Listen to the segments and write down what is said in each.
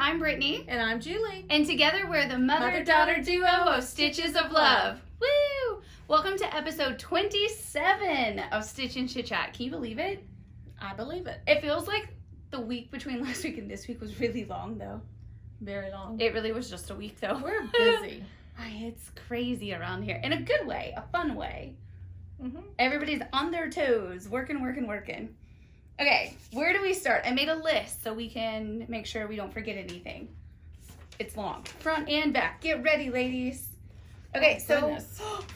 I'm Brittany. And I'm Julie. And together we're the mother-daughter duo of Stitches of Love. Woo! Welcome to episode 27 of Stitch and Chit Chat. Can you believe it? I believe it. It feels like the week between last week and this week was really long, though. Very long. It really was just a week, though. We're busy. It's crazy around here. In a good way. A fun way. Mm-hmm. Everybody's on their toes. Working. Okay, where do we start? I made a list so we can make sure we don't forget anything. It's long. Front and back. Get ready, ladies. Okay, so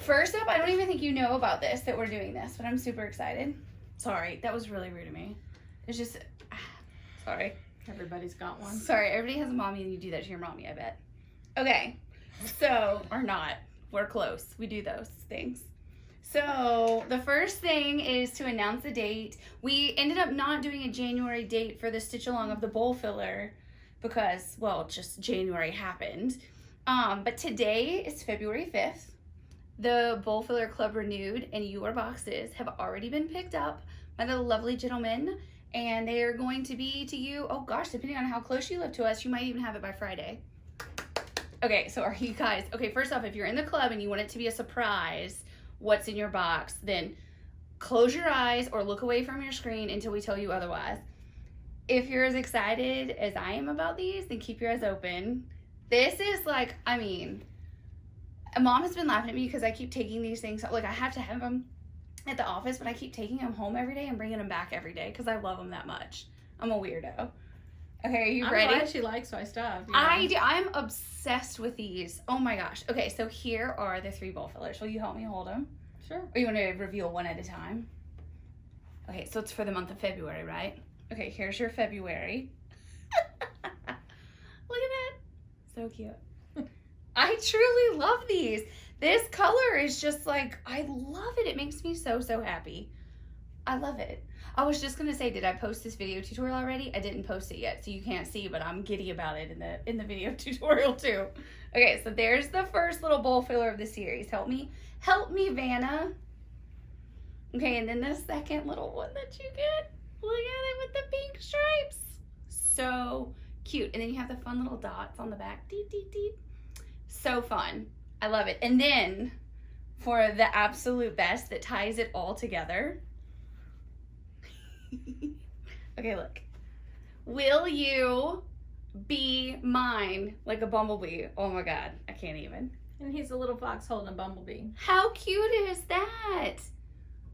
first up, I don't even think you know about this, that we're doing this, but I'm super excited. Sorry, that was really rude of me. It's just, sorry. Everybody's got one. Sorry, everybody has a mommy and you do that to your mommy, I bet. Okay, so, or not. We're close. We do those things. So, the first thing is to announce a date. We ended up not doing a January date for the Stitch Along of the Bowl Filler because, well, just January happened. But today is February 5th. The Bowl Filler Club Renewed and your boxes have already been picked up by the lovely gentlemen, and they are going to be to you, oh gosh, depending on how close you live to us, you might even have it by Friday. Okay, so are you guys, okay, first off, if you're in the club and you want it to be a surprise, what's in your box, then close your eyes or look away from your screen until we tell you otherwise. If you're as excited as I am about these, then keep your eyes open. This is like, I mean, Mom has been laughing at me because I keep taking these things, like I have to have them at the office, but I keep taking them home every day and bringing them back every day because I love them that much. I'm a weirdo. Okay, are you ready? I'm glad she likes my stuff. Yeah. I do. I'm obsessed with these. Oh my gosh. Okay, so here are the 3 bowl fillers. Will you help me hold them? Sure. Or you want to reveal one at a time? Okay, so it's for the month of February, right? Okay, here's your February. Look at that. So cute. I truly love these. This color is just like, I love it. It makes me so, so happy. I love it. I was just gonna say, did I post this video tutorial already? I didn't post it yet, so you can't see, but I'm giddy about it in the video tutorial too. Okay, so there's the first little bowl filler of the series. Help me, Vanna. Okay, and then the second little one that you get. Look at it with the pink stripes. So cute. And then you have the fun little dots on the back. Deep, deep, deep. So fun. I love it. And then for the absolute best that ties it all together. Okay, look. Will you be mine like a bumblebee? Oh my God, I can't even. And he's a little fox holding a bumblebee. How cute is that?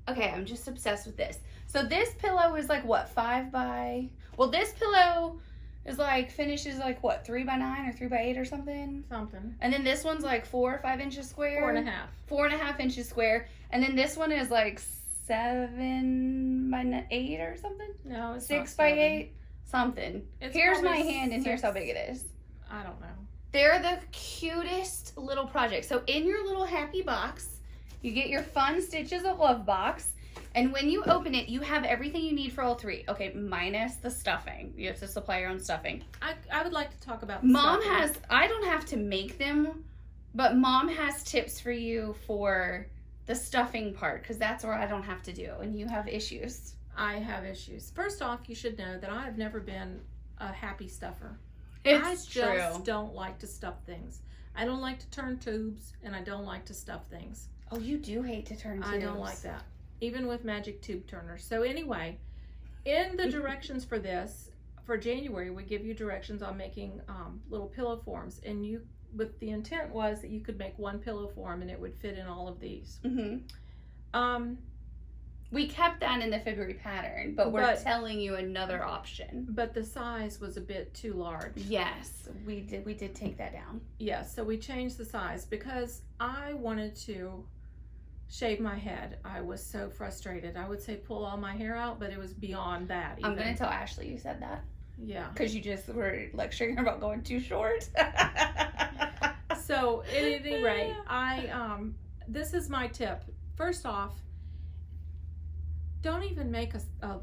Okay, I'm just obsessed with this. So this pillow is like what, 5 by... Well, this pillow is like, finishes like what, 3 by 9 or 3 by 8 or something? Something. And then this one's like 4 or 5 inches square? 4.5. 4.5 inches square. And then this one is like 7 by 8 or something? No, it's 6 not by 7. 8? Something. It's here's my probably hand and 6. here's how big it is. I don't know. They're the cutest little projects. So in your little happy box, you get your fun Stitches of Love box. And when you open it, you have everything you need for all 3. Okay, minus the stuffing. You have to supply your own stuffing. I would like to talk about the Mom stuffing. has, I don't have to make them, but Mom has tips for you for the stuffing part, because that's where I don't have to do, and you have issues. I have issues. First off, you should know that I have never been a happy stuffer. It's I just true. don't like to stuff things. I don't like to turn tubes, and I don't like to stuff things. Oh, you do hate to turn tubes. I don't like that, even with magic tube turners. So anyway, in the directions for this, for January, we give you directions on making little pillow forms, and you, with the intent was that you could make one pillow form and it would fit in all of these. Mm-hmm. We kept that in the February pattern, but we're telling you another option. But the size was a bit too large. Yes, we did take that down. Yes, so we changed the size because I wanted to shave my head. I was so frustrated. I would say pull all my hair out, but it was beyond that even. I'm going to tell Ashley you said that. Yeah. Because you just were lecturing her about going too short. So, at any rate, this is my tip. First off, don't even make a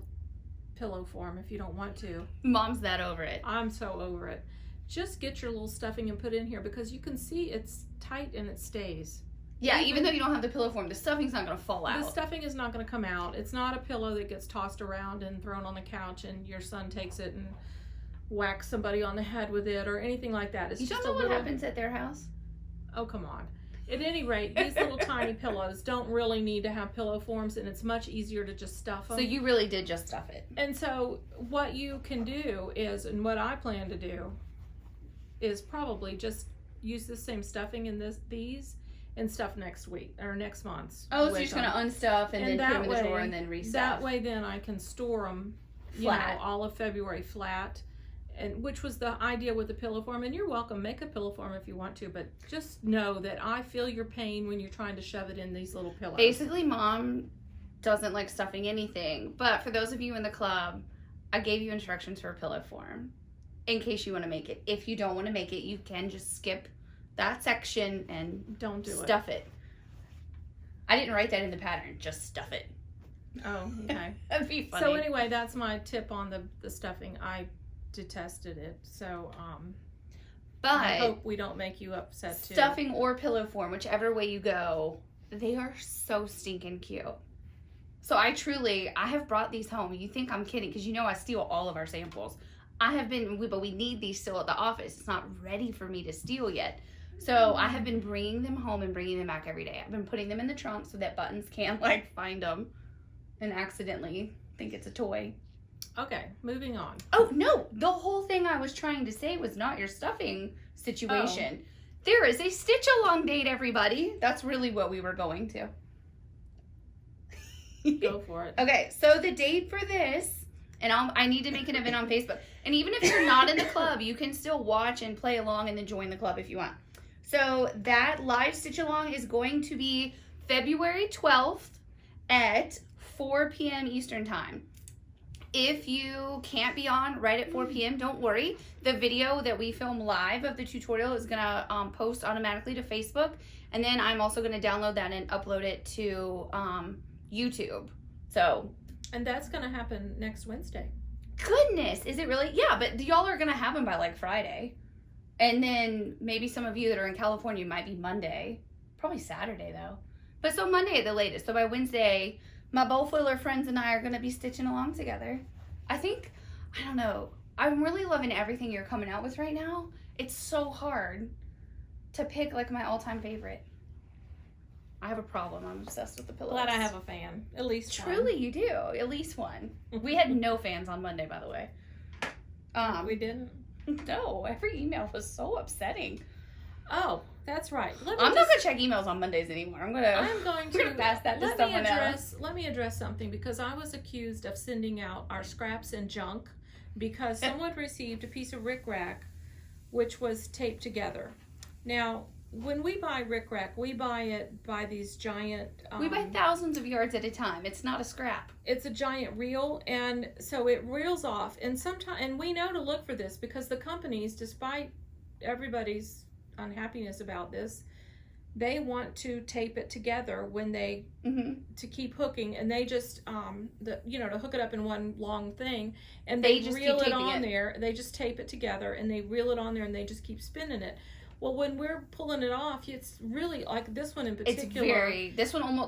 pillow form if you don't want to. Mom's that over it. I'm so over it. Just get your little stuffing and put it in here because you can see it's tight and it stays. Yeah, even though you don't have the pillow form, the stuffing's not going to fall out. The stuffing is not going to come out. It's not a pillow that gets tossed around and thrown on the couch and your son takes it and whack somebody on the head with it or anything like that. It's You just don't know a little... what happens at their house? Oh, come on. At any rate, these little tiny pillows don't really need to have pillow forms, and it's much easier to just stuff them. So you really did just stuff it. And so what you can do is, and what I plan to do, is probably just use the same stuffing in these and stuff next week or next month's. Oh, so you're just going to unstuff and then put them in the drawer and then restuff. That way then I can store them flat. All of February flat. And which was the idea with the pillow form. And you're welcome, make a pillow form if you want to, but just know that I feel your pain when you're trying to shove it in these little pillows. Basically, Mom doesn't like stuffing anything, but for those of you in the club, I gave you instructions for a pillow form in case you want to make it. If you don't want to make it, you can just skip that section and don't do stuff it. I didn't write that in the pattern, just stuff it. Oh, okay. That'd be funny. So anyway, that's my tip on the stuffing. I detested it, so but I hope we don't make you upset too. Stuffing or pillow form, whichever way you go, they are so stinking cute. So I have brought these home. You think I'm kidding, because you know I steal all of our samples. But we need these still at the office. It's not ready for me to steal yet. So I have been bringing them home and bringing them back every day. I've been putting them in the trunk so that Buttons can't find them and accidentally think it's a toy. Okay, moving on. Oh, no. The whole thing I was trying to say was not your stuffing situation. Oh. There is a stitch-along date, everybody. That's really what we were going to. Go for it. Okay, so the date for this, and I need to make an event on Facebook. And even if you're not in the club, you can still watch and play along and then join the club if you want. So that live stitch-along is going to be February 12th at 4 p.m. Eastern Time. If you can't be on right at 4 p.m., don't worry. The video that we film live of the tutorial is going to post automatically to Facebook. And then I'm also going to download that and upload it to YouTube. And that's going to happen next Wednesday. Goodness, is it really? Yeah, but y'all are going to have them by Friday. And then maybe some of you that are in California might be Monday. Probably Saturday, though. But so Monday at the latest. So by Wednesday, my bowfoiler friends and I are going to be stitching along together. I don't know. I'm really loving everything you're coming out with right now. It's so hard to pick my all-time favorite. I have a problem. I'm obsessed with the pillows. Glad I have a fan. At least one. Truly, you do. At least one. We had no fans on Monday, by the way. We didn't? No. Every email was so upsetting. Oh, that's right. I'm not going to check emails on Mondays anymore. I'm going to pass that to someone else. Let me address something, because I was accused of sending out our scraps and junk because someone received a piece of rickrack which was taped together. Now, when we buy rickrack, we buy it by these giant... we buy thousands of yards at a time. It's not a scrap. It's a giant reel, and so it reels off. And we know to look for this, because the companies, despite everybody's unhappiness about this, they want to tape it together when they to keep hooking, and they just to hook it up in one long thing, and they just reel it on there. They just tape it together and they reel it on there and they just keep spinning it. Well, when we're pulling it off, it's really like this one in particular.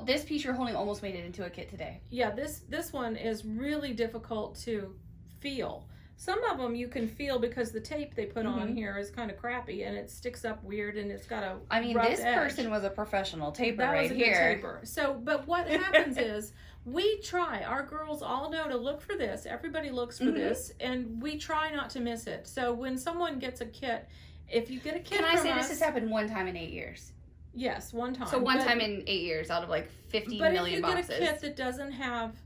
This piece you're holding almost made it into a kit today. Yeah, this one is really difficult to feel. Some of them you can feel because the tape they put on here is kind of crappy and it sticks up weird and it's got a rough edge. Person was a professional taper that right was a here. Good taper. So, but what happens is we try. Our girls all know to look for this. Everybody looks for this, and we try not to miss it. So when someone gets a kit, if you get a kit from us... Can I say this has happened one time in 8 years? Yes, one time. So one time in 8 years out of 50 million boxes. But if you get a kit that doesn't have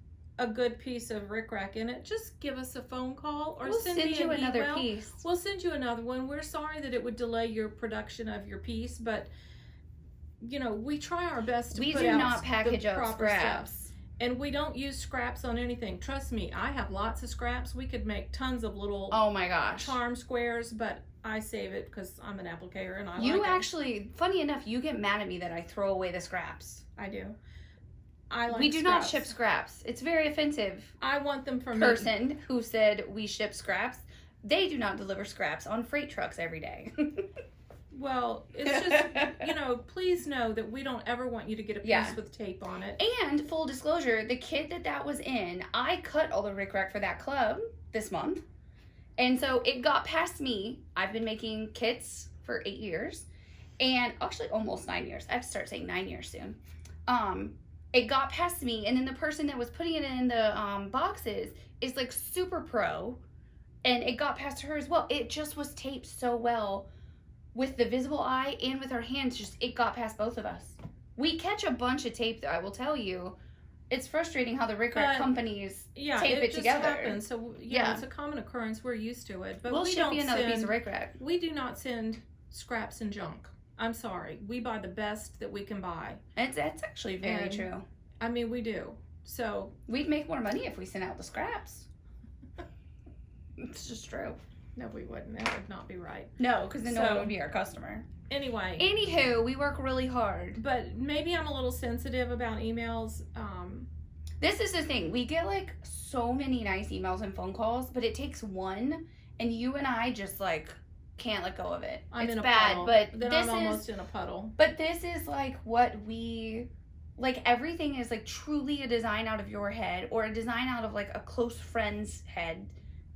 a good piece of rickrack in it, just give us a phone call or send you another email. Piece. We'll send you another one. We're sorry that it would delay your production of your piece, but we try our best to put out the proper stuff. We do not package up scraps. And we don't use scraps on anything. Trust me, I have lots of scraps. We could make tons of little charm squares, but I save it because I'm an applicator and I like it. You actually, funny enough, you get mad at me that I throw away the scraps. I do. We do not ship scraps. It's very offensive. I want them from person who said we ship scraps. They do not deliver scraps on freight trucks every day. Well, it's just, please know that we don't ever want you to get a piece with tape on it. And full disclosure, the kit that was in, I cut all the rickrack for that club this month. And so it got past me. I've been making kits for 8 years, and actually almost 9 years. I have to start saying 9 years soon. It got past me, and then the person that was putting it in the boxes is like super pro, and it got past her as well. It just was taped so well with the visible eye and with our hands. Just it got past both of us. We catch a bunch of tape, though, I will tell you. It's frustrating how the Rick Rack companies tape it together. Happens. So it's a common occurrence. We're used to it, but we'll ship you another piece of Rick Rack. We do not send scraps and junk. I'm sorry. We buy the best that we can buy. That's actually very true. I mean, we do. So we'd make more money if we sent out the scraps. It's just true. No, we wouldn't. That would not be right. No, because then no one would be our customer. Anyway. Anywho, we work really hard. But maybe I'm a little sensitive about emails. This is the thing. We get like so many nice emails and phone calls, but it takes one, and you and I just like can't let go of it. I'm it's in a bad, puddle. but then this I'm almost in a puddle. But this is like what we like. Everything is like truly a design out of your head, or a design out of like a close friend's head.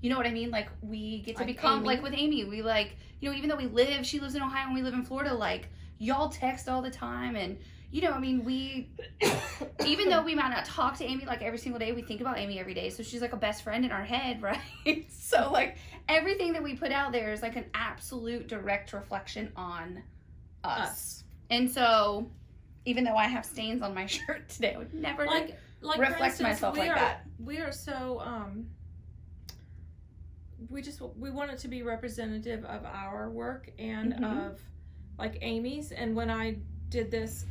You know what I mean? Like we get to become Amy. Like with Amy, we like, you know, even though she lives in Ohio and we live in Florida, like y'all text all the time, and you know, I mean, we, even though we might not talk to Amy like every single day, we think about Amy every day. So she's like a best friend in our head, right? So like everything that we put out there is like an absolute direct reflection on us. And so even though I have stains on my shirt today, I would never like reflect instance, myself like that. We are so, we want it to be representative of our work and of like Amy's. And when I did this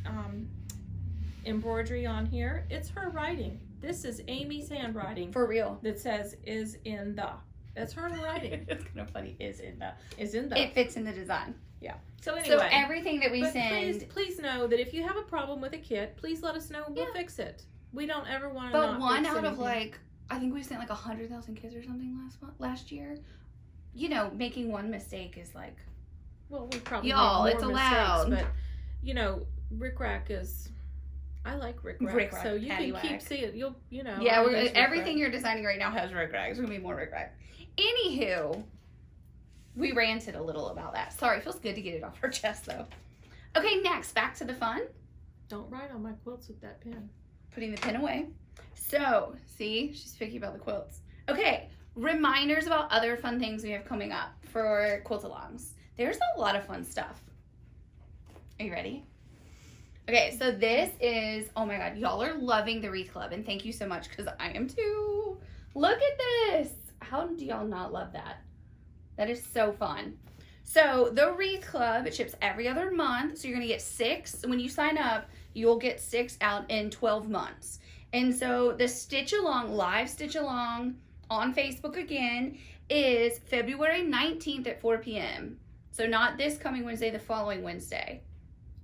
embroidery on here, it's her writing. This is Amy's handwriting. For real. That says is in the. That's her writing. It's kind of funny. Is in the. It fits in the design. Yeah. So anyway. So everything that we send. Please know that if you have a problem with a kit, please let us know. We'll fix it. We don't ever want to. But one out of like, I think we sent like 100,000 kits or something last year. You know, making one mistake is like. Well, we probably y'all. made It's more allowed. Mistakes, but you know, Rick Rack is. I like Rick Rack, so you can keep seeing. You know. Yeah, everything you're designing right now has Rick Rack. There's gonna be more Rick Rack. Anywho, we ranted a little about that. Sorry, it feels good to get it off our chest though. Okay, next, back to the fun. Don't write on my quilts with that pen. Putting the pen away. So, see, she's picky about the quilts. Okay, reminders about other fun things we have coming up for quilt-alongs. There's a lot of fun stuff. Are you ready? Okay, so this is, oh my God, y'all are loving the Wreath Club, and thank you so much, because I am too. Look at this. How do y'all not love that? That is so fun. So the Wreath Club, it ships every other month, so you're going to get 6. When you sign up, you'll get 6 out in 12 months. And so the Stitch Along, live Stitch Along on Facebook again, is February 19th at 4 p.m. So not this coming Wednesday, the following Wednesday.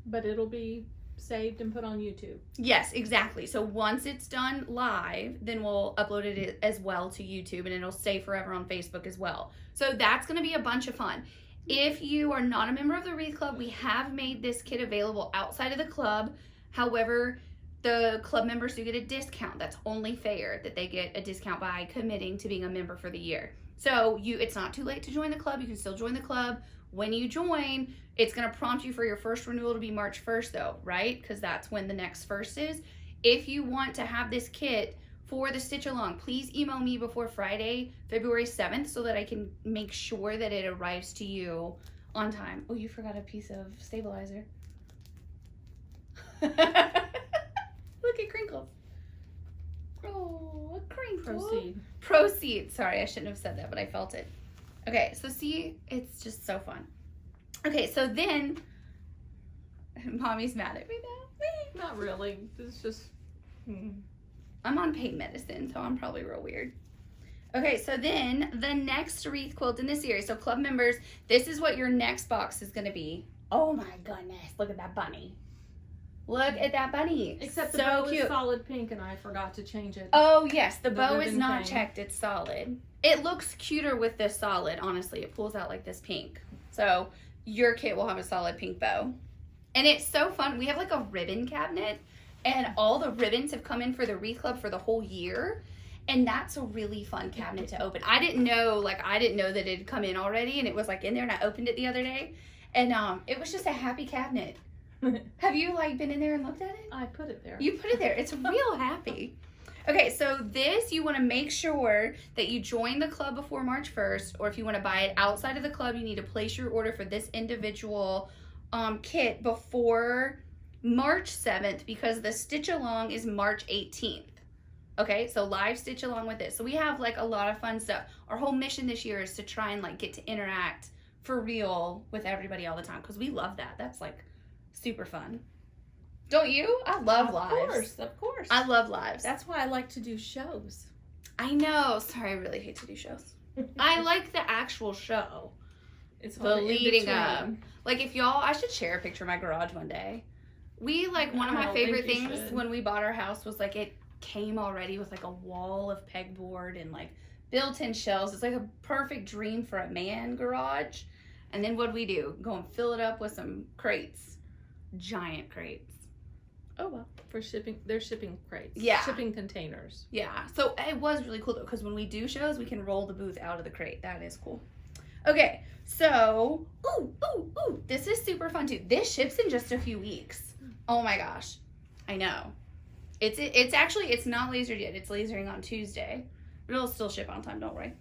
But it'll be saved and put on YouTube. Yes, exactly. So once it's done live, then we'll upload it as well to YouTube, and it'll stay forever on Facebook as well. So that's going to be a bunch of fun. If you are not a member of the Wreath Club, we have made this kit available outside of the club. However, the club members do get a discount. That's only fair that they get a discount by committing to being a member for the year. So it's not too late to join the club. You can still join the club. When you join, it's going to prompt you for your first renewal to be March 1st though, right? Because that's when the next first is. If you want to have this kit for the Stitch Along, please email me before Friday, February 7th, so that I can make sure that it arrives to you on time. Oh, you forgot a piece of stabilizer. Look at crinkles. Oh, a crinkle. Proceed. Sorry, I shouldn't have said that, but I felt it. Okay, so see, it's just so fun. Okay, so then, Mommy's mad at me now. Not really. It's just... I'm on pain medicine, so I'm probably real weird. Okay, so then the next wreath quilt in this series, so club members, this is what your next box is going to be. Oh my goodness, look at that bunny. Look at that bunny. Except the so bow cute. is solid pink and I forgot to change it. Oh yes, the bow is ribbon not thing. checked, it's solid. It looks cuter with this solid, honestly. It pulls out like this pink. So your kit will have a solid pink bow. And it's so fun. We have like a ribbon cabinet, and all the ribbons have come in for the Wreath Club for the whole year. And that's a really fun cabinet to open. I didn't know that it had come in already, and it was like in there, and I opened it the other day, and it was just a happy cabinet. Have you like been in there and looked at it? I put it there. You put it there. It's real happy. Okay, so this, you want to make sure that you join the club before March 1st, or if you want to buy it outside of the club, you need to place your order for this individual kit before March 7th, because the stitch along is March 18th. Okay, so live stitch along with this. So we have like a lot of fun stuff. Our whole mission this year is to try and like get to interact for real with everybody all the time, because we love that. That's like super fun. Don't you? I love lives. Of course. I love lives. That's why I like to do shows. I know. Sorry, I really hate to do shows. I like the actual show. It's the leading up. Like if y'all, I should share a picture of my garage one day. We like one of my favorite things when we bought our house was like it came already with like a wall of pegboard and like built-in shelves. It's like a perfect dream for a man garage. And then what'd we do? Go and fill it up with some crates. Giant crates. Oh well. For shipping, they're shipping crates. Yeah. Shipping containers. Yeah. So it was really cool though, because when we do shows, we can roll the booth out of the crate. That is cool. Okay, so this is super fun too. This ships in just a few weeks. Oh my gosh. I know. It's actually, it's not lasered yet. It's lasering on Tuesday. It'll still ship on time, don't worry.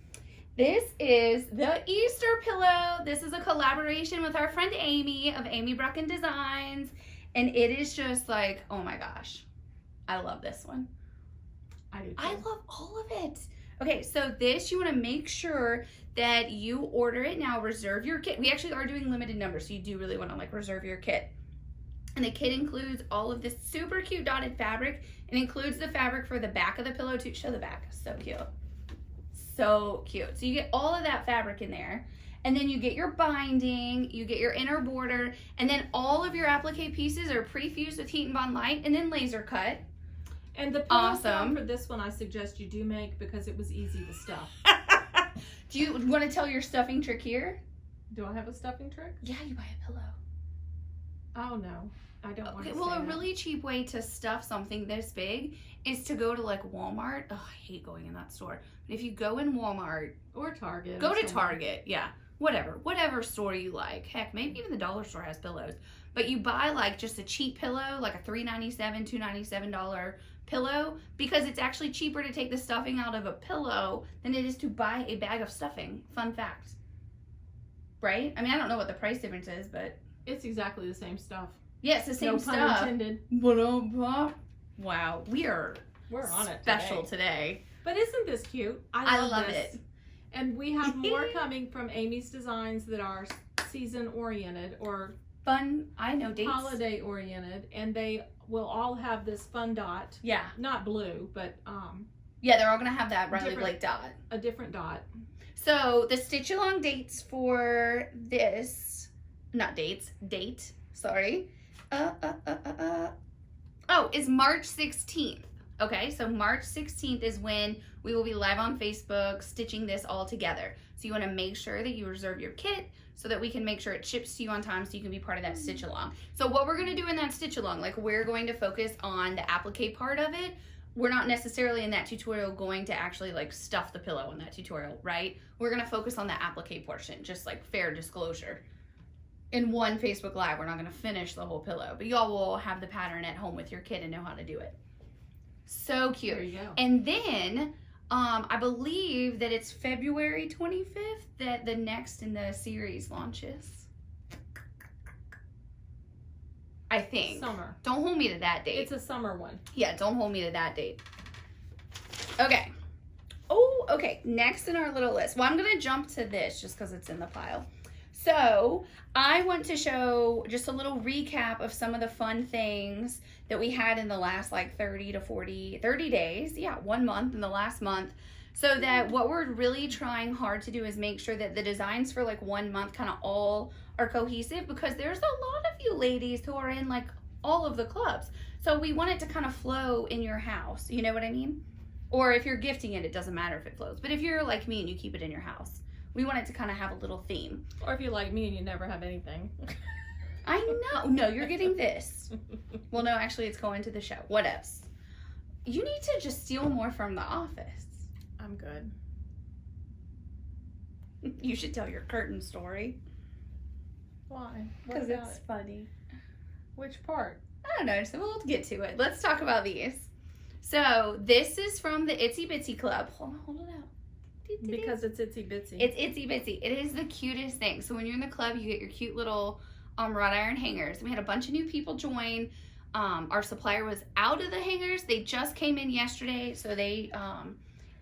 This is the Easter pillow. This is a collaboration with our friend Amy of Amy Brucken Designs. And it is just like, oh my gosh. I love this one. I do too. I love all of it. Okay, so this, you want to make sure that you order it now. Reserve your kit. We actually are doing limited numbers, so you do really want to like reserve your kit. And the kit includes all of this super cute dotted fabric. It includes the fabric for the back of the pillow too. Show the back. So cute. So cute. So you get all of that fabric in there. And then you get your binding, you get your inner border, and then all of your applique pieces are pre-fused with Heat and Bond Light and then laser cut. And the pillow form for this one I suggest you do make because it was easy to stuff. Do you want to tell your stuffing trick here? Do I have a stuffing trick? Yeah, you buy a pillow. Oh no, I don't want to. Well, a really cheap way to stuff something this big is to go to like Walmart. Oh, I hate going in that store. But if you go in Walmart or Target, go to Target, yeah. Whatever store you like. Heck, maybe even the dollar store has pillows. But you buy like just a cheap pillow, like a $3.97, $2.97 pillow, because it's actually cheaper to take the stuffing out of a pillow than it is to buy a bag of stuffing. Fun fact. Right? I mean, I don't know what the price difference is, but it's exactly the same stuff. Yeah, it's the same stuff. No pun intended. Wow, we're on it special today. But isn't this cute? I love it. And we have more coming from Amy's Designs that are season oriented or fun. I know dates. Holiday oriented, and they will all have this fun dot. Yeah. Not blue, but yeah, they're all gonna have that Riley Blake dot. A different dot. So the stitch along dates for this, date. Sorry. Is March 16th. Okay, so March 16th is when we will be live on Facebook stitching this all together. So you want to make sure that you reserve your kit so that we can make sure it ships to you on time so you can be part of that stitch along. So what we're going to do in that stitch along, like we're going to focus on the applique part of it. We're not necessarily in that tutorial going to actually like stuff the pillow in that tutorial, right? We're going to focus on the applique portion, just like fair disclosure. In one Facebook Live, we're not going to finish the whole pillow, but y'all will have the pattern at home with your kit and know how to do it. So cute. There you go. And then I believe that it's February 25th that the next in the series launches. I think. Summer. Don't hold me to that date. It's a summer one. Yeah, don't hold me to that date. Okay. Oh, okay. Next in our little list. Well, I'm going to jump to this just because it's in the pile. So I want to show just a little recap of some of the fun things that we had in the last like 30 days. Yeah, 1 month in the last month. So that what we're really trying hard to do is make sure that the designs for like 1 month kind of all are cohesive, because there's a lot of you ladies who are in like all of the clubs. So we want it to kind of flow in your house. You know what I mean? Or if you're gifting it, it doesn't matter if it flows. But if you're like me and you keep it in your house, we want it to kind of have a little theme. Or if you're like me and you never have anything. I know. No, you're getting this. Well, no, actually, it's going to the show. What else? You need to just steal more from the office. I'm good. You should tell your curtain story. Why? What Because about it's it? funny. Which part? I don't know, so we'll get to it. Let's talk about these. So this is from the Itsy Bitsy Club. Hold it out. Because it's itsy bitsy. It's itsy bitsy. It is the cutest thing. So when you're in the club, you get your cute little wrought iron hangers. We had a bunch of new people join. Our supplier was out of the hangers. They just came in yesterday. So they,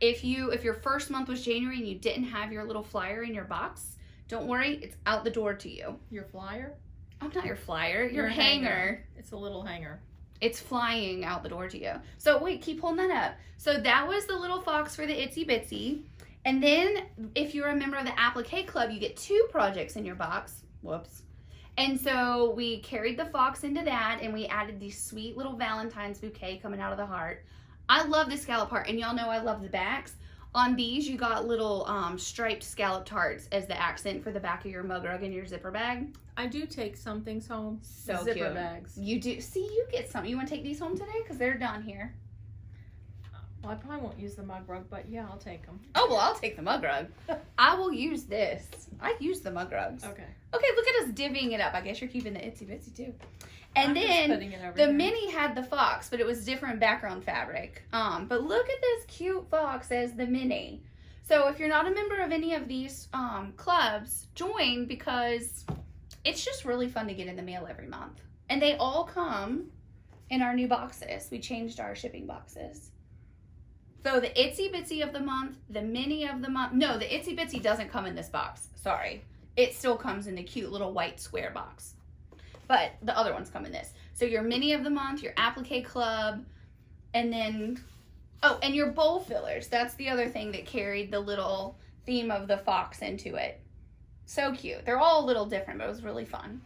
if your first month was January and you didn't have your little flyer in your box, don't worry, it's out the door to you. Your flyer? I'm not your flyer. Your hanger. It's a little hanger. It's flying out the door to you. So wait, keep holding that up. So that was the little fox for the Itsy Bitsy. And then if you're a member of the Applique Club, you get 2 projects in your box. Whoops. And so we carried the fox into that, and we added these sweet little Valentine's bouquet coming out of the heart. I love the scallop heart, and y'all know I love the backs. On these, you got little striped scalloped hearts as the accent for the back of your mug rug and your zipper bag. I do take some things home. So zipper cute. bags. You do. See, you get some. You want to take these home today? Because they're done here. Well, I probably won't use the mug rug, but yeah, I'll take them. Oh, well, I'll take the mug rug. I will use this. I use the mug rugs. Okay. Okay, look at us divvying it up. I guess you're keeping the Itsy Bitsy too. And I'm just then putting it over the here. mini had the fox, but it was different background fabric. But look at this cute fox as the mini. So if you're not a member of any of these clubs, join, because it's just really fun to get in the mail every month. And they all come in our new boxes. We changed our shipping boxes. So the Itsy Bitsy of the month, the mini of the month. No, the Itsy Bitsy doesn't come in this box. Sorry. It still comes in the cute little white square box. But the other ones come in this. So your mini of the month, your Applique Club, and then, oh, and your bowl fillers. That's the other thing that carried the little theme of the fox into it. So cute. They're all a little different, but it was really fun.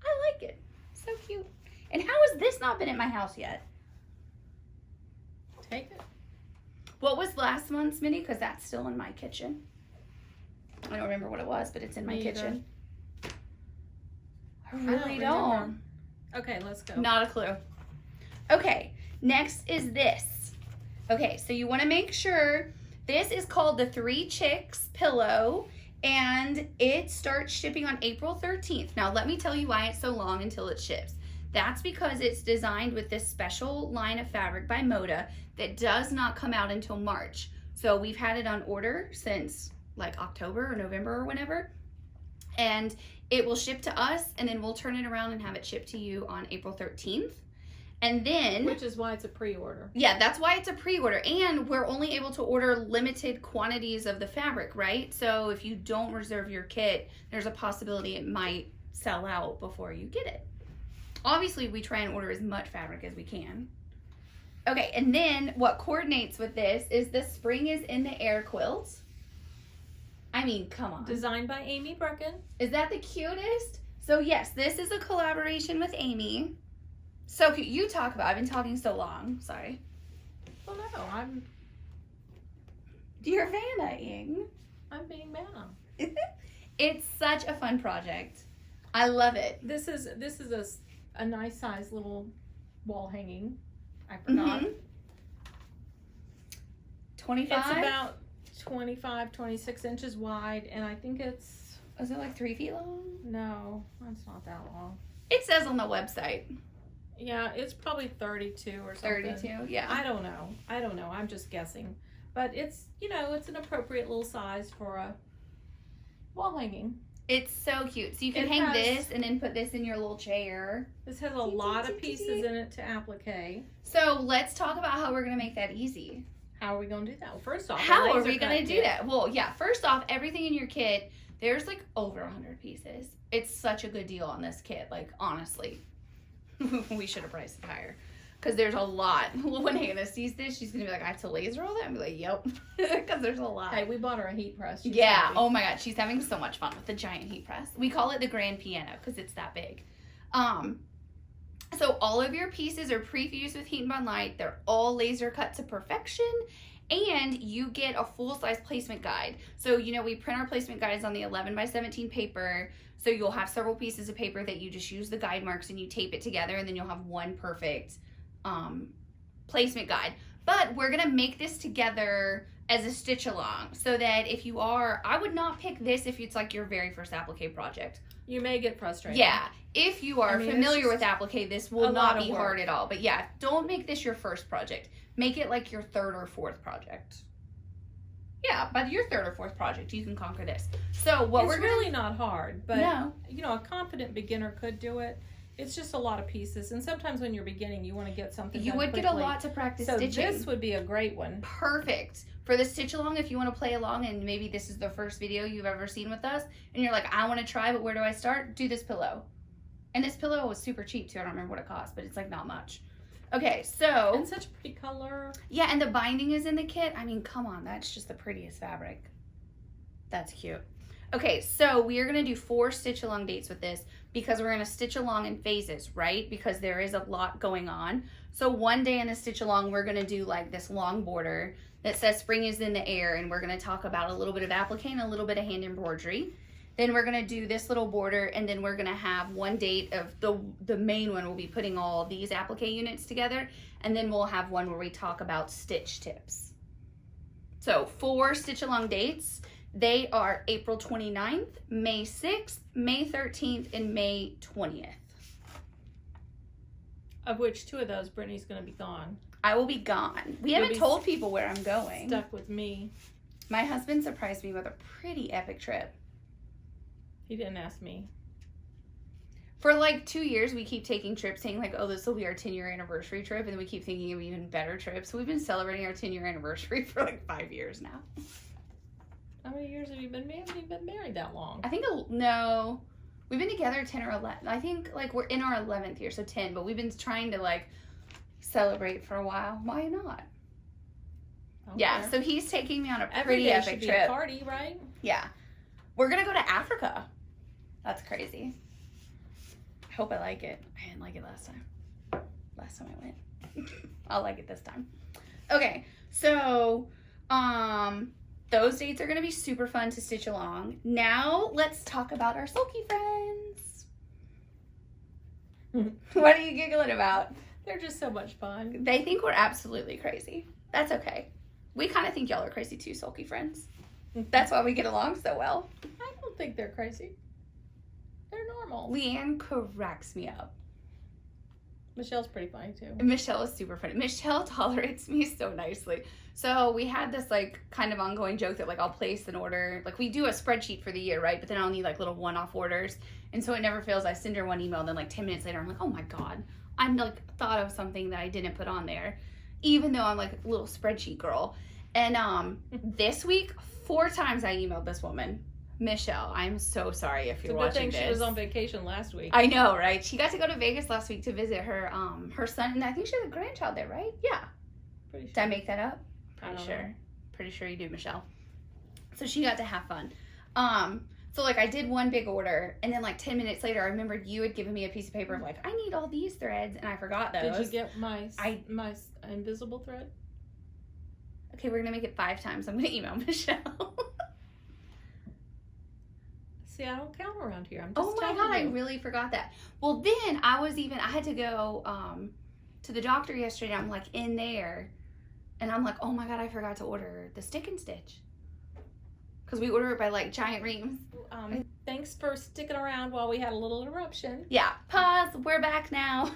I like it. So cute. And how has this not been at my house yet? Take it. What was last month's mini? Because that's still in my kitchen. I don't remember what it was, but it's in my Me either. kitchen. I don't really don't. Okay, let's go. Not a clue. Okay, next is this. Okay, so you want to make sure this is called the 3 Chicks pillow, and it starts shipping on April 13th. Now, let me tell you why it's so long until it ships. That's because it's designed with this special line of fabric by Moda that does not come out until March. So we've had it on order since like October or November or whenever. And it will ship to us, and then we'll turn it around and have it shipped to you on April 13th. And then, which is why it's a pre-order. Yeah, that's why it's a pre-order. And we're only able to order limited quantities of the fabric, right? So if you don't reserve your kit, there's a possibility it might sell out before you get it. Obviously, we try and order as much fabric as we can. Okay, and then what coordinates with this is the spring is in the air quilt. I mean, come on. Designed by Amy Birkin. Is that the cutest? So yes, this is a collaboration with Amy. So cute. You talk about, I've been talking so long. Sorry. Oh no, I'm You're Vanna-ing. being Vanna. It's such a fun project. I love it. This is a nice size little wall hanging. I forgot. 25? It's about 25, 26 inches wide, and I think it's... Is it like 3 feet long? No, it's not that long. It says on the website. Yeah, it's probably 32 or something. 32, yeah. I don't know. I'm just guessing. But it's, it's an appropriate little size for a wall hanging. It's so cute. So you can It hang has- this and then put this in your little chair. This has a lot of pieces in it to applique. So let's talk about how we're going to make that easy. How are we going to do that? Well, first off, How the are laser we going to cut do kit. that? Well, yeah, first off, everything in your kit, there's like over 100 pieces. It's such a good deal on this kit. Like, honestly, we should have priced it higher. Because there's a lot. When Hannah sees this, she's going to be like, I have to laser all that? I'm like, yep. Because there's a lot. Hey, we bought her a heat press. She's Yeah. happy. Oh my God. She's having so much fun with the giant heat press. We call it the grand piano because it's that big. So all of your pieces are pre-fused with heat and bond light. They're all laser cut to perfection. And you get a full-size placement guide. So, we print our placement guides on the 11 by 17 paper. So you'll have several pieces of paper that you just use the guide marks and you tape it together, and then you'll have one perfect placement guide. But we're gonna make this together as a stitch along, so that if you are, I would not pick this if it's like your very first applique project. You may get frustrated. Yeah, if you are familiar with applique, this will not be hard at all. But yeah, don't make this your first project. Make it like your third or fourth project. Yeah, by your third or fourth project, you can conquer this. So what it's really not hard, but no. You know, a confident beginner could do it. It's just a lot of pieces, and sometimes when you're beginning, you want to get something. You would get a lot to practice stitching. So this would be a great one. Perfect for the stitch along. If you want to play along, and maybe this is the first video you've ever seen with us, and you're like, I want to try, but where do I start? Do this pillow, and this pillow was super cheap too. I don't remember what it cost, but it's like not much. Okay, so and such a pretty color. Yeah, and the binding is in the kit. I mean, come on, that's just the prettiest fabric. That's cute. Okay, so we are going to do 4 stitch along dates with this because we're going to stitch along in phases, right? Because there is a lot going on. So one day in the stitch along, we're going to do like this long border that says spring is in the air, and we're going to talk about a little bit of applique and a little bit of hand embroidery. Then we're going to do this little border, and then we're going to have one date of the main one. We'll be putting all these applique units together, and then we'll have one where we talk about stitch tips. So 4 stitch along dates. They are April 29th, May 6th, May 13th, and May 20th. Of which 2 of those, Brittany's going to be gone. I will be gone. We haven't told people where I'm going. Stuck with me. My husband surprised me with a pretty epic trip. He didn't ask me. For like 2 years, we keep taking trips saying like, oh, this will be our 10-year anniversary trip. And then we keep thinking of even better trips. So we've been celebrating our 10-year anniversary for like 5 years now. How many years have you been married? Haven't even been married that long. I think, no, we've been together 10 or 11. I think like we're in our 11th year, so 10. But we've been trying to like celebrate for a while. Why not? Okay. Yeah, so he's taking me on a pretty epic trip. Be a party, right? Yeah. We're going to go to Africa. That's crazy. I hope I like it. I didn't like it last time. Last time I went. I'll like it this time. Okay, so those dates are going to be super fun to stitch along. Now, let's talk about our sulky friends. What are you giggling about? They're just so much fun. They think we're absolutely crazy. That's okay. We kind of think y'all are crazy too, sulky friends. That's why we get along so well. I don't think they're crazy. They're normal. Leanne cracks me up. Michelle's pretty funny too. Michelle is super funny. Michelle tolerates me so nicely. So we had this like kind of ongoing joke that like I'll place an order. Like we do a spreadsheet for the year, right? But then I'll need like little one-off orders. And so it never fails. I send her one email, and then like 10 minutes later, I'm like, oh my God, I'm like thought of something that I didn't put on there. Even though I'm like a little spreadsheet girl. And this week, 4 times I emailed this woman. Michelle, I'm so sorry if you're watching this. It's a good thing she was on vacation last week. I know, right? She got to go to Vegas last week to visit her her son, and I think she has a grandchild there, right? Yeah. Pretty sure. Did I make that up? Pretty sure. Pretty sure you do, Michelle. So she got to have fun. So like I did one big order, and then like 10 minutes later, I remembered you had given me a piece of paper of like, I need all these threads, and I forgot those. Did you get my invisible thread? Okay, we're gonna make it 5 times. I'm gonna email Michelle. See, I don't count around here. I'm just oh my God, I really forgot that. Well, then I had to go to the doctor yesterday. I'm like in there, and I'm like, oh my God, I forgot to order the stick and stitch. Because we order it by like giant reams. Thanks for sticking around while we had a little interruption. Yeah, pause, we're back now.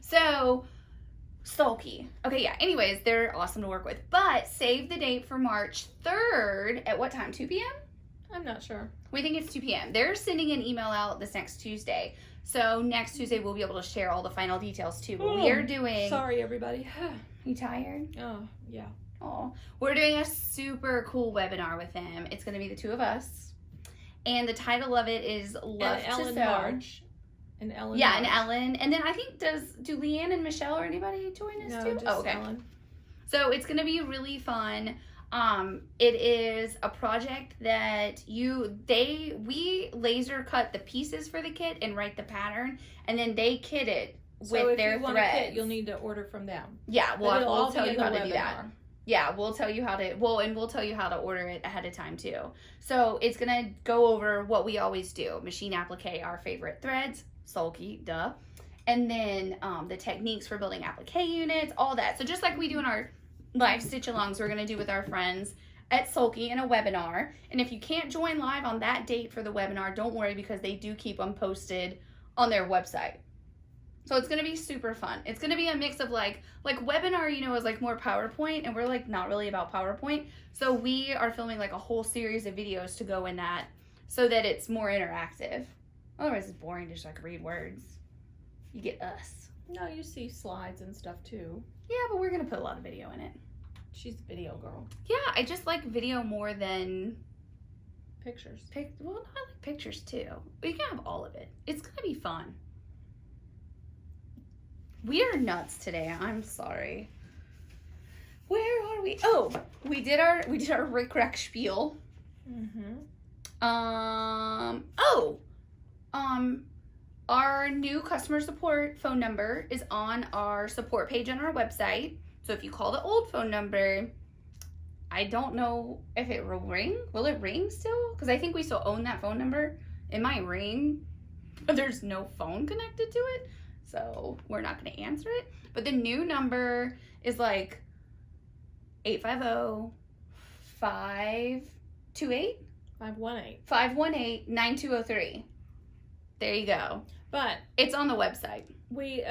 So, sulky. Okay, yeah, anyways, they're awesome to work with. But save the date for March 3rd at what time, 2 p.m.? I'm not sure. We think it's 2 p.m. They're sending an email out this next Tuesday. So next Tuesday, we'll be able to share all the final details too. But we are doing... Sorry, everybody. You tired? Oh, yeah. Oh, we're doing a super cool webinar with them. It's going to be the 2 of us. And the title of it is Love and to Ellen Sew. March. And Ellen. Yeah, March. and Ellen. And then I think do Leanne and Michelle or anybody join us too? Just okay. Ellen. So it's going to be really fun. It is a project that we laser cut the pieces for the kit and write the pattern, and then they kit it with their threads. So if you want a kit, you'll need to order from them. Yeah, we'll tell you how to do that. Yeah, we'll tell you how to, we'll tell you how to order it ahead of time too. So it's going to go over what we always do. Machine applique, our favorite threads, sulky, duh. And then the techniques for building applique units, all that. So just like we do in our live stitch-alongs we're going to do with our friends at Sulky in a webinar. And if you can't join live on that date for the webinar, don't worry, because they do keep them posted on their website. So it's going to be super fun. It's going to be a mix of like webinar, you know, is like more PowerPoint, and we're like not really about PowerPoint. So we are filming like a whole series of videos to go in that so that it's more interactive. Otherwise it's boring to just like read words. You get us. No, you see slides and stuff too. Yeah, but we're going to put a lot of video in it. She's a video girl. Yeah, I just like video more than Pictures. well, I like pictures too. We can have all of it. It's going to be fun. We are nuts today. I'm sorry. Where are we? Oh, we did our Rick Rack spiel. Our new customer support phone number is on our support page on our website. So if you call the old phone number, I don't know if it will ring. Will it ring still? Because I think we still own that phone number. It might ring, but there's no phone connected to it. So we're not going to answer it. But the new number is like 850-528? 518-9203. There you go. But it's on the website. We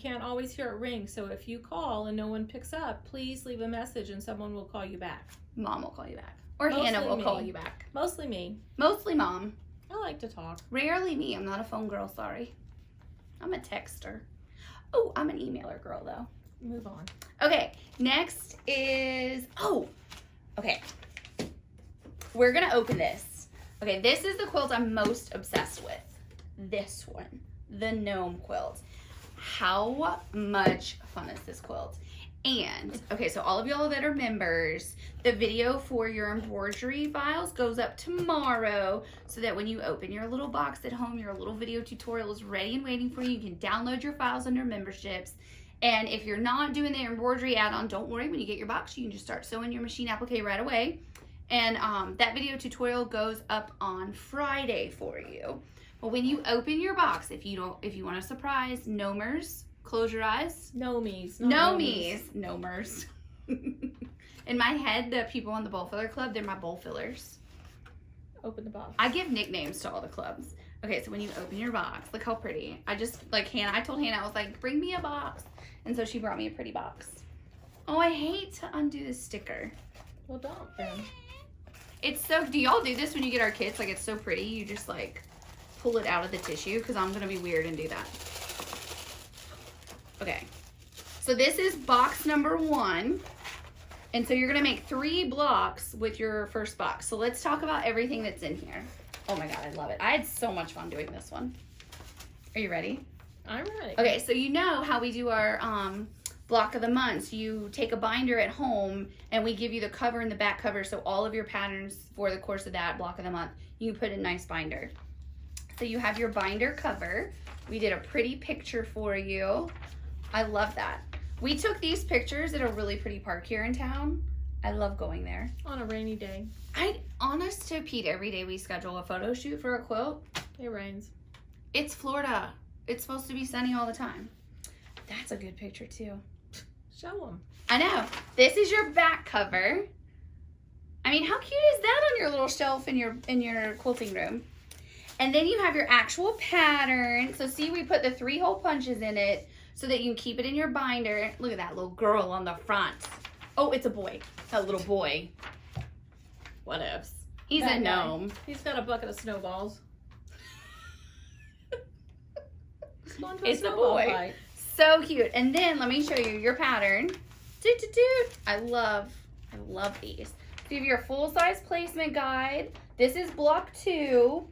can't always hear it ring. So if you call and no one picks up, please leave a message and someone will call you back. Mom will call you back. Or Mostly Hannah will me. call you back. Mostly me. Mostly Mom. I like to talk. Rarely me. I'm not a phone girl, sorry. I'm a texter. Oh, I'm an emailer girl, though. Move on. Okay, next is... okay. We're going to open this. Okay, this is the quilt I'm most obsessed with. This one. The gnome quilt. How much fun is this quilt? And, okay, so all of y'all that are members, the video for your embroidery files goes up tomorrow so that when you open your little box at home, your little video tutorial is ready and waiting for you. You can download your files under memberships. And if you're not doing the embroidery add-on, don't worry. When you get your box, you can just start sewing your machine applique right away. And that video tutorial goes up on Friday for you. But when you open your box, if you want a surprise, gnomers, close your eyes. Gnomies. Gnomers. In my head, the people in the bowl filler club, they're my bowl fillers. Open the box. I give nicknames to all the clubs. Okay, so when you open your box, look how pretty. I told Hannah, I was like, bring me a box. And so she brought me a pretty box. Oh, I hate to undo the sticker. Well, don't then. It's so, do y'all do this when you get our kits? Like, it's so pretty. You just like pull it out of the tissue, because I'm going to be weird and do that. Okay, so this is box number 1. And so you're going to make 3 blocks with your first box. So let's talk about everything that's in here. Oh my God, I love it. I had so much fun doing this one. Are you ready? I'm ready. Okay, so you know how we do our block of the month. You take a binder at home and we give you the cover and the back cover. So all of your patterns for the course of that block of the month, you put in a nice binder. So you have your binder cover. We did a pretty picture for you. I love that. We took these pictures at a really pretty park here in town. I love going there. On a rainy day. Honest to Pete, every day we schedule a photo shoot for a quilt. It rains. It's Florida. It's supposed to be sunny all the time. That's a good picture too. Show them. I know. This is your back cover. I mean, how cute is that on your little shelf in your quilting room? And then you have your actual pattern. So see, we put the 3-hole punches in it so that you can keep it in your binder. Look at that little girl on the front. Oh, it's a boy. That little boy. What ifs? He's a gnome. He's got a bucket of snowballs. It's a boy. Fight. So cute. And then let me show you your pattern. I love these. So you have your full-size placement guide. This is block 2.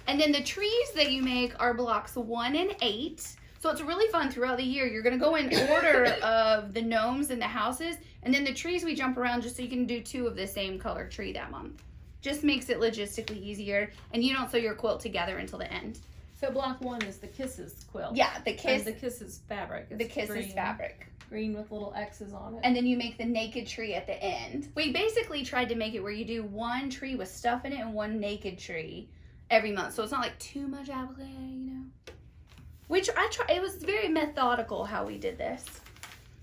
And then the trees that you make are blocks 1 and 8. So it's really fun throughout the year. You're going to go in order of the gnomes and the houses. And then the trees we jump around just so you can do 2 of the same color tree that month. Just makes it logistically easier. And you don't sew your quilt together until the end. So block 1 is the Kisses quilt. Yeah, the Kisses fabric. It's the Kisses fabric. Green with little X's on it. And then you make the naked tree at the end. We basically tried to make it where you do 1 tree with stuff in it and 1 naked tree every month. So it's not like too much applique, you know. Which it was very methodical how we did this.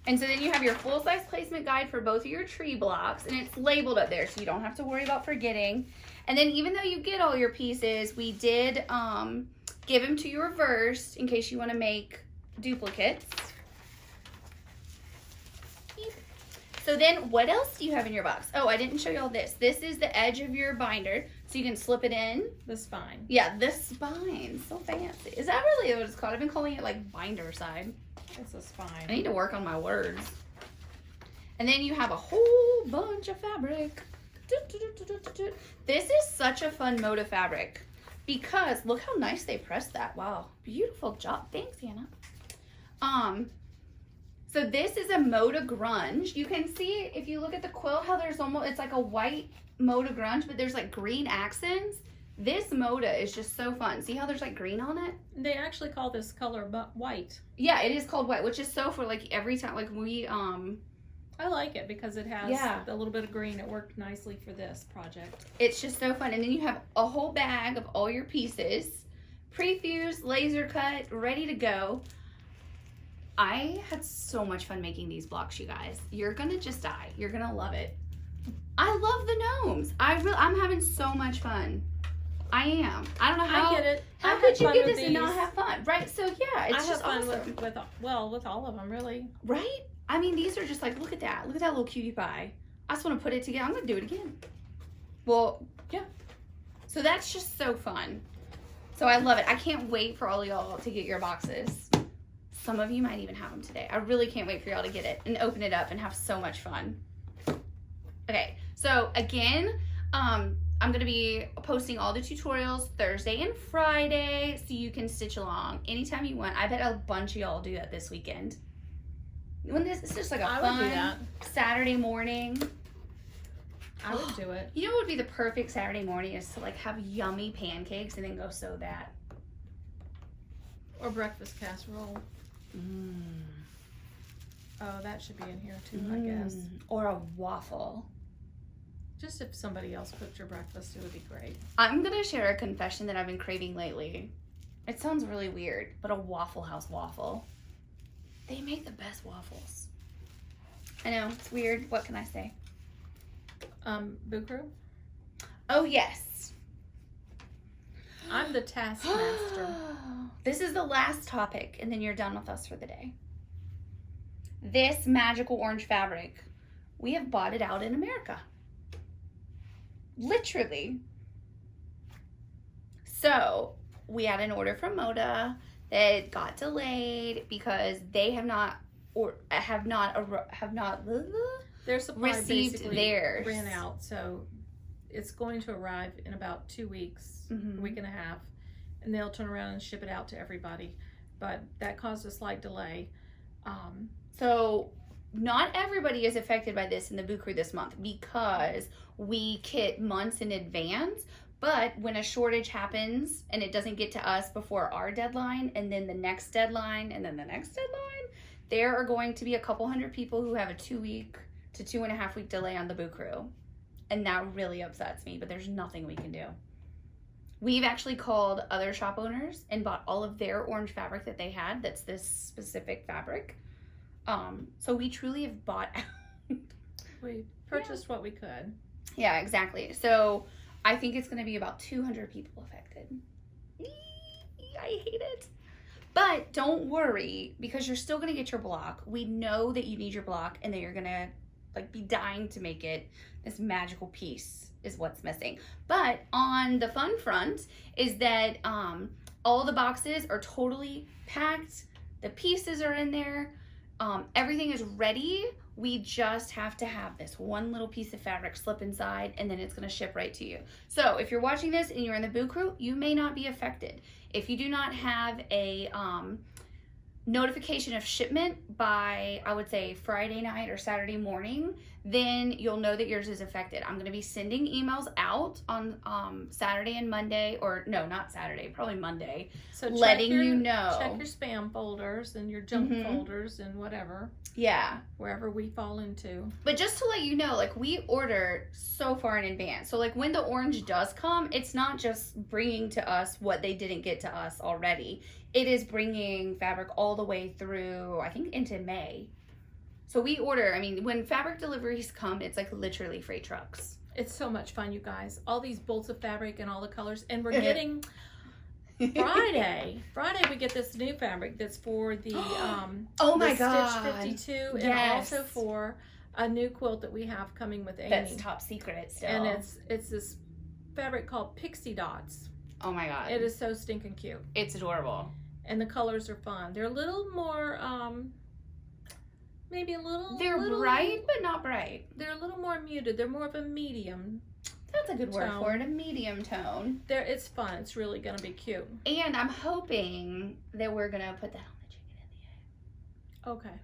And so then you have your full-size placement guide for both of your tree blocks, and it's labeled up there, so you don't have to worry about forgetting. And then even though you get all your pieces, we did give them to you reversed in case you want to make duplicates. So then what else do you have in your box? Oh, I didn't show you all this. This is the edge of your binder, so you can slip it in. The spine. Yeah, the spine. So fancy. Is that really what it's called? I've been calling it like binder side. It's a spine. I need to work on my words. And then you have a whole bunch of fabric. This is such a fun mode of fabric because look how nice they pressed that. Wow, beautiful job. Thanks, Hannah. So this is a Moda grunge. You can see if you look at the quilt how there's almost, it's like a white Moda grunge, but there's like green accents. This Moda is just so fun. See how there's like green on it? They actually call this color white. Yeah, it is called white, which is so for like every time, like we, I like it because it has a little bit of green. It worked nicely for this project. It's just so fun. And then you have a whole bag of all your pieces, pre-fused, laser cut, ready to go. I had so much fun making these blocks, you guys. You're gonna just die. You're gonna love it. I love the gnomes. I'm having so much fun. I am. I don't know how. I get it. How could you get this and not have fun? Right? So yeah, it's just fun awesome. with all of them, really. Right? I mean, these are just like, look at that. Look at that little cutie pie. I just want to put it together. I'm going to do it again. Well, yeah. So that's just so fun. So I love it. I can't wait for all of y'all to get your boxes. Some of you might even have them today. I really can't wait for y'all to get it and open it up and have so much fun. Okay. So again, I'm going to be posting all the tutorials Thursday and Friday so you can stitch along anytime you want. I bet a bunch of y'all do that this weekend. When this is just like a fun Saturday morning. I would do it. You know what would be the perfect Saturday morning is to like have yummy pancakes and then go sew that. Or breakfast casserole. Oh, that should be in here too, I guess. Or a waffle. Just if somebody else cooked your breakfast, it would be great. I'm going to share a confession that I've been craving lately. It sounds really weird, but a Waffle House waffle. They make the best waffles. I know, it's weird. What can I say? Bucru? Oh, yes. I'm the taskmaster. This is the last topic, and then you're done with us for the day. This magical orange fabric, we have bought it out in America. Literally. So, we had an order from Moda that got delayed because they have not their supply received basically theirs. Ran out, so it's going to arrive in about 2 weeks, a week and a half, and they'll turn around and ship it out to everybody. But that caused a slight delay. So not everybody is affected by this in the Bucru this month because we kit months in advance. But when a shortage happens and it doesn't get to us before our deadline and then the next deadline and then the next deadline, there are going to be a couple hundred people who have a 2 week to 2.5 week delay on the Bucru. And that really upsets me, but there's nothing we can do. We've actually called other shop owners and bought all of their orange fabric that they had that's this specific fabric. So we truly have bought out. We purchased what we could. Yeah, exactly. So I think it's going to be about 200 people affected. I hate it. But don't worry, because you're still going to get your block. We know that you need your block and that you're going to like be dying to make it. This magical piece is what's missing. But on the fun front is that all the boxes are totally packed. The pieces are in there. Everything is ready. We just have to have this one little piece of fabric slip inside and then it's going to ship right to you. So if you're watching this and you're in the Bucru, you may not be affected. If you do not have a notification of shipment by, I would say, Friday night or Saturday morning, then you'll know that yours is affected. I'm going to be sending emails out on Saturday and Monday, or no, not Saturday, probably Monday, so letting you know. Check your spam folders and your junk folders and whatever. Yeah. Wherever we fall into. But just to let you know, like, we order so far in advance. So, like, when the orange does come, it's not just bringing to us what they didn't get to us already. It is bringing fabric all the way through, I think, into May. So we order, I mean, when fabric deliveries come, it's like literally freight trucks. It's so much fun, you guys. All these bolts of fabric and all the colors. And we're getting Friday we get this new fabric that's for the oh my the god, Stitch 52 yes. and also for a new quilt that we have coming with Amy. That's top secret still. And it's this fabric called Pixie Dots. Oh my god. It is so stinking cute. It's adorable. And the colors are fun. They're a little more maybe a little bright but not bright. They're a little more muted. They're more of a medium. That's a good word tone. for it, a medium tone. It's fun. It's really gonna be cute. And I'm hoping that we're gonna put that on the chicken and the egg. Okay.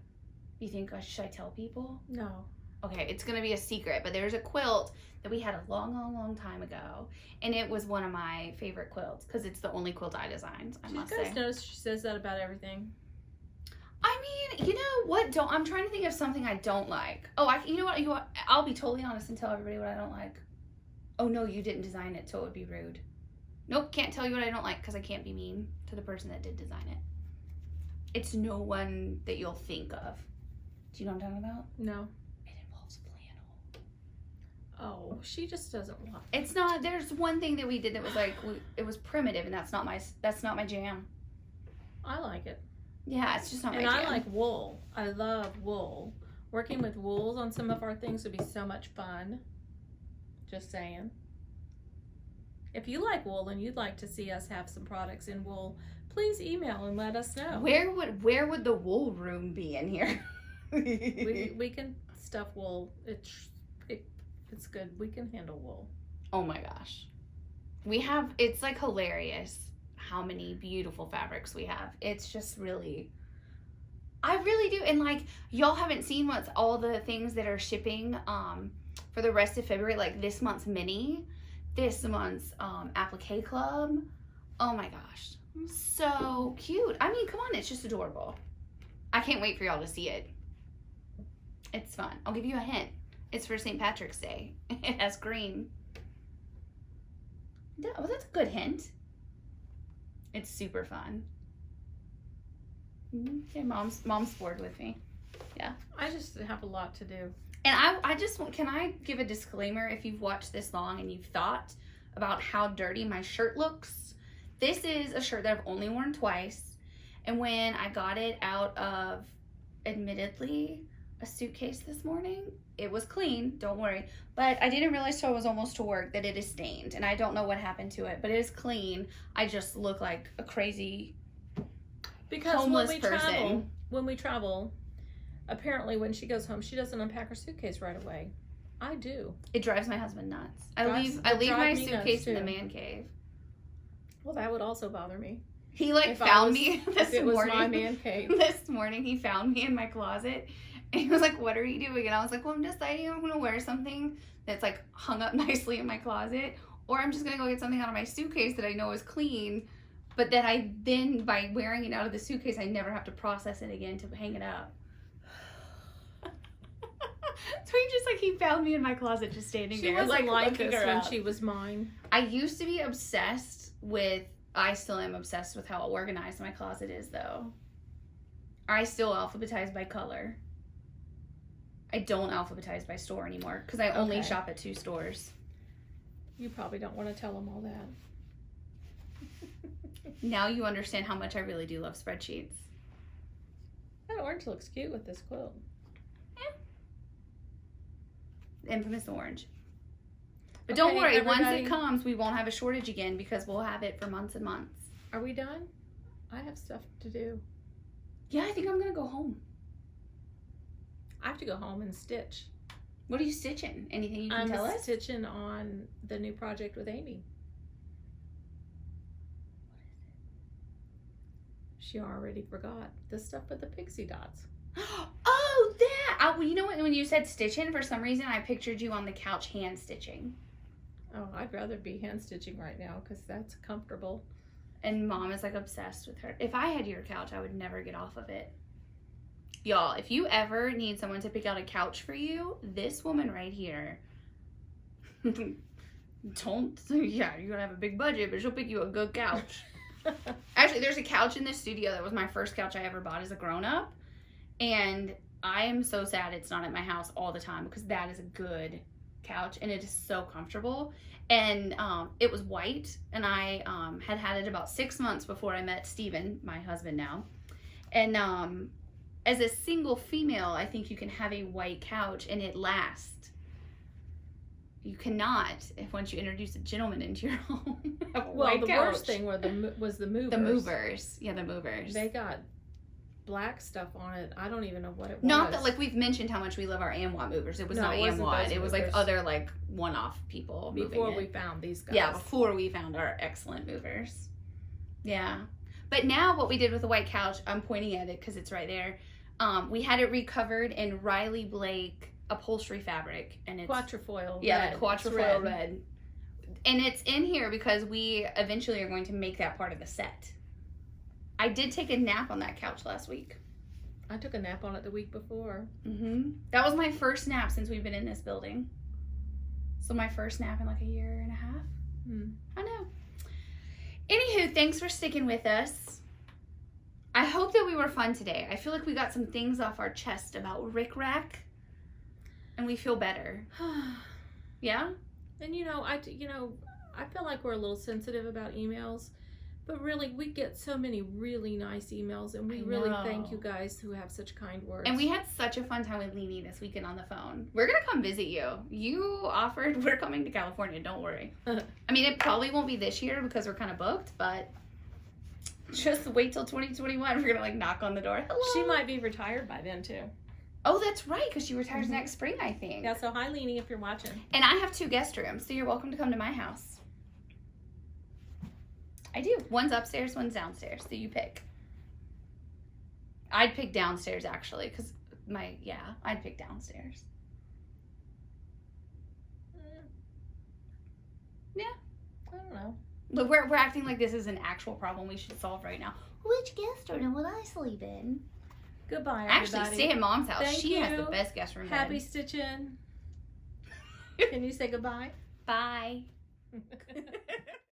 You think should I tell people? No. Okay, it's gonna be a secret, but there's a quilt that we had a long time ago, and it was one of my favorite quilts because it's the only quilt I designed. I must say. You guys notice she says that about everything. I mean, you know what? I'm trying to think of something I don't like. Oh, you know what? I'll be totally honest and tell everybody what I don't like. Oh no, you didn't design it, so it would be rude. Nope, can't tell you what I don't like because I can't be mean to the person that did design it. It's no one that you'll think of. Do you know what I'm talking about? No. It involves flannel. Oh, she just doesn't want. It's not. There's one thing that we did that was like it was primitive, and that's not my jam. I like it. Yeah, it's just not my jam. And I like wool. I love wool. Working with wools on some of our things would be so much fun. Just saying. If you like wool and you'd like to see us have some products in wool, please email and let us know. Where would the wool room be in here? we can stuff wool. It's good. We can handle wool. Oh my gosh. It's like hilarious how many beautiful fabrics we have. It's just really, I really do. And like, y'all haven't seen what's all the things that are shipping for the rest of February, like this month's mini, this month's applique club. Oh my gosh. So cute. I mean, come on, it's just adorable. I can't wait for y'all to see it. It's fun. I'll give you a hint. It's for St. Patrick's Day. It has green. Oh, that's a good hint. It's super fun. Okay, mom's bored with me. Yeah. I just have a lot to do. And can I give a disclaimer if you've watched this long and you've thought about how dirty my shirt looks? This is a shirt that I've only worn twice. And when I got it out of, admittedly, a suitcase this morning, it was clean, don't worry. But I didn't realize till I was almost to work that it is stained. And I don't know what happened to it, but it is clean. I just look like a crazy homeless person. When we travel, apparently when she goes home, she doesn't unpack her suitcase right away. I do. It drives my husband nuts. I leave my suitcase in the man cave. Well, that would also bother me. He found me this morning. Was my man cave. This morning he found me in my closet. And he was like, "What are you doing?" And I was like, "Well, I'm deciding I'm going to wear something that's like hung up nicely in my closet. Or I'm just going to go get something out of my suitcase that I know is clean. But that I then, by wearing it out of the suitcase, I never have to process it again to hang it up." So he found me in my closet just standing there. She wasn't like this when up. she was mine. I used to be obsessed with, I still am obsessed with how organized my closet is though. I still alphabetize by color. I don't alphabetize by store anymore because I only shop at 2 stores. You probably don't want to tell them all that. Now you understand how much I really do love spreadsheets. That orange looks cute with this quilt. Yeah. Infamous orange. But don't worry, once it comes, we won't have a shortage again because we'll have it for months and months. Are we done? I have stuff to do. Yeah, I think I'm going to go home. I have to go home and stitch. What are you stitching? Anything you can tell us? I'm stitching on the new project with Amy. She already forgot the stuff with the pixie dots. Oh, that! You know what? When you said stitching, for some reason, I pictured you on the couch hand stitching. Oh, I'd rather be hand stitching right now because that's comfortable. And Mom is like obsessed with her. If I had your couch, I would never get off of it. Y'all, if you ever need someone to pick out a couch for you, this woman right here, you're gonna have a big budget, but she'll pick you a good couch. Actually, there's a couch in this studio that was my first couch I ever bought as a grown-up, and I am so sad it's not at my house all the time because that is a good couch and it is so comfortable. And it was white, and I had it about 6 months before I met Steven, my husband now. And as a single female, I think you can have a white couch and it lasts. You cannot if once you introduce a gentleman into your home. Have a white couch. Worst thing was the movers. The movers. Yeah, the movers. They got black stuff on it. I don't even know what it was. Not that, like, we've mentioned how much we love our AMWA movers. It was not AMWA. It was like other, like, one-off people before we found these guys. Yeah, before we found our excellent movers. Yeah. But now what we did with the white couch, I'm pointing at it because it's right there. We had it recovered in Riley Blake upholstery fabric, and it's quatrefoil. Yeah, the quatrefoil red. And it's in here because we eventually are going to make that part of the set. I did take a nap on that couch last week. I took a nap on it the week before. That was my first nap since we've been in this building. So my first nap in like a year and a half. I know. Anywho, thanks for sticking with us. I hope that we were fun today. I feel like we got some things off our chest about Rick Rack, and we feel better. Yeah? And I feel like we're a little sensitive about emails. But really, we get so many really nice emails, and we really thank you guys who have such kind words. And we had such a fun time with Leanie this weekend on the phone. We're going to come visit you. You offered, we're coming to California, don't worry. I mean, it probably won't be this year because we're kind of booked, but just wait till 2021. We're going to, like, knock on the door. Hello. She might be retired by then, too. Oh, that's right, because she retires next spring, I think. Yeah, so hi, Leanie, if you're watching. And I have 2 guest rooms, so you're welcome to come to my house. I do. One's upstairs, one's downstairs. So you pick. I'd pick downstairs, actually, because I'd pick downstairs. Yeah. I don't know. Look, we're acting like this is an actual problem we should solve right now. Which guest room will I sleep in? Goodbye, everybody. Actually, stay at Mom's house. Thank she you. has the best guest room. Happy stitching. Can you say goodbye? Bye.